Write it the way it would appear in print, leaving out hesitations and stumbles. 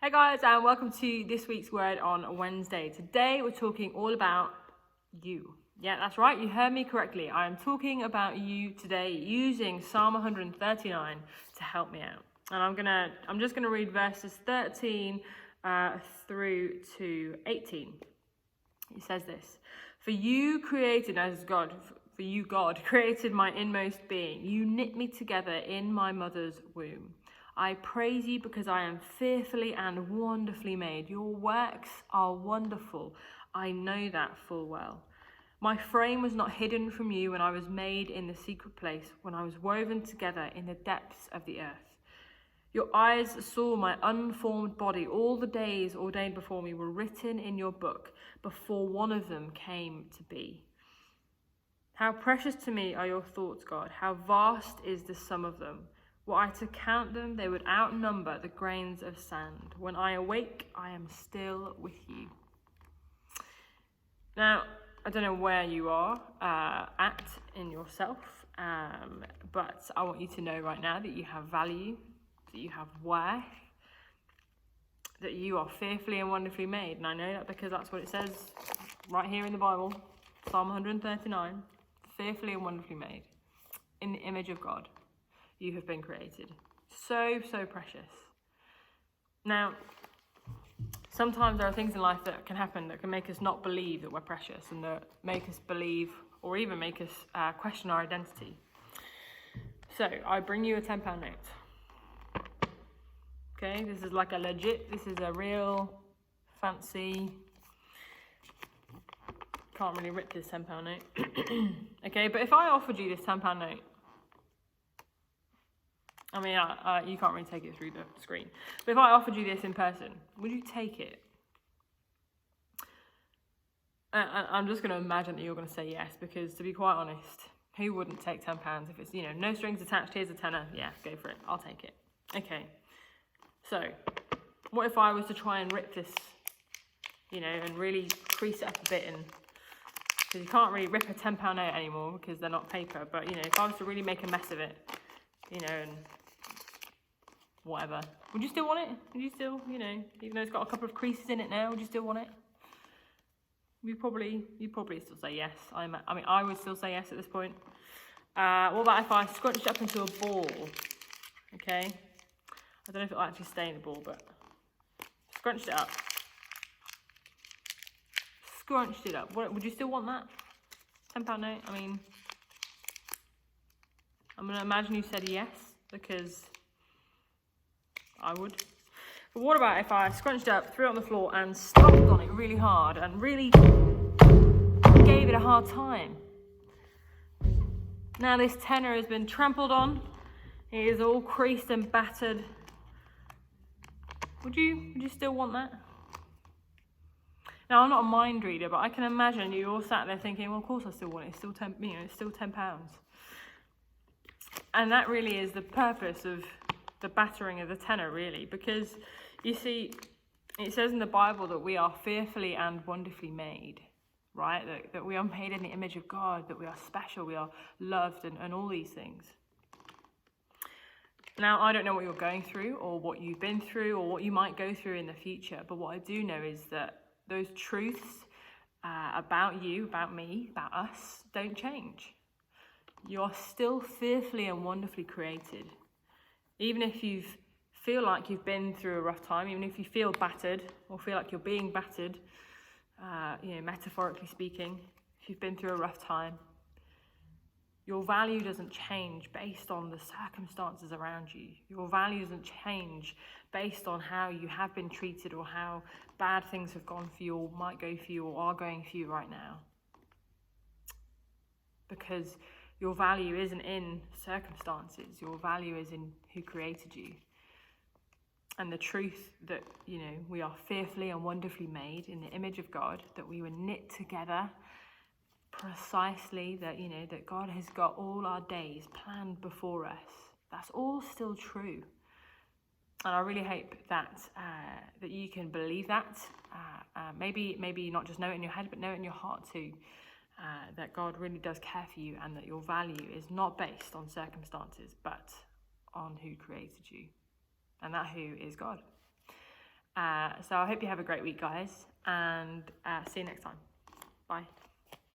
Hey guys, and welcome to this week's Word on Wednesday. Today we're talking all about you. Yeah, that's right, you heard me correctly. I am talking about you today using Psalm 139 to help me out. And I'm just gonna read verses 13 through to 18. It says this: For you, God, created my inmost being. You knit me together in my mother's womb. I praise you because I am fearfully and wonderfully made. Your works are wonderful. I know that full well. My frame was not hidden from you when I was made in the secret place, when I was woven together in the depths of the earth. Your eyes saw my unformed body. All the days ordained before me were written in your book before one of them came to be. How precious to me are your thoughts, God. How vast is the sum of them. Were I to count them, they would outnumber the grains of sand. When I awake, I am still with you. Now, I don't know where you are at in yourself, but I want you to know right now that you have value, that you have worth, that you are fearfully and wonderfully made. And I know that because that's what it says right here in the Bible, Psalm 139, fearfully and wonderfully made, in the image of God. You have been created. So, so precious. Now, sometimes there are things in life that can happen that can make us not believe that we're precious, and that make us believe, or even make us question our identity. So, I bring you a £10 note. Okay, this is like this is a real fancy, can't really rip this £10 note. Okay, but if I offered you this £10 note, I mean, you can't really take it through the screen. But if I offered you this in person, would you take it? I'm just going to imagine that you're going to say yes, because to be quite honest, who wouldn't take £10 if it's, no strings attached, here's a tenner, yeah, go for it, I'll take it. Okay, so what if I was to try and rip this, and really crease it up a bit, because you can't really rip a £10 note anymore because they're not paper, but, if I was to really make a mess of it, and whatever. Would you still want it? Would you still, even though it's got a couple of creases in it now, would you still want it? You'd probably still say yes. I would still say yes at this point. What about if I scrunched it up into a ball? Okay. I don't know if it'll actually stay in the ball, but scrunched it up. Scrunched it up. Would you still want that? £10 note? I'm going to imagine you said yes, because I would. But what about if I scrunched up, threw it on the floor, and stomped on it really hard, and really gave it a hard time? Now this tenner has been trampled on. It is all creased and battered. Would you still want that? Now, I'm not a mind reader, but I can imagine you all sat there thinking, well, of course I still want it. It's still it's still £10. And that really is the purpose of the battering of the tenner, really, because you see, it says in the Bible that we are fearfully and wonderfully made, right? That we are made in the image of God, that we are special, we are loved, and all these things. Now, I don't know what you're going through, or what you've been through, or what you might go through in the future, but what I do know is that those truths about you, about me, about us, don't change. You are still fearfully and wonderfully created. Even if you feel like you've been through a rough time, even if you feel battered, or feel like you're being battered, metaphorically speaking, if you've been through a rough time, your value doesn't change based on the circumstances around you. Your value doesn't change based on how you have been treated, or how bad things have gone for you, or might go for you, or are going for you right now. Because your value isn't in circumstances. Your value is in who created you. And the truth that, we are fearfully and wonderfully made in the image of God, that we were knit together precisely, that, that God has got all our days planned before us. That's all still true. And I really hope that that you can believe that. Maybe not just know it in your head, but know it in your heart too. That God really does care for you, and that your value is not based on circumstances, but on who created you. And that who is God. So I hope you have a great week, guys, and see you next time. Bye.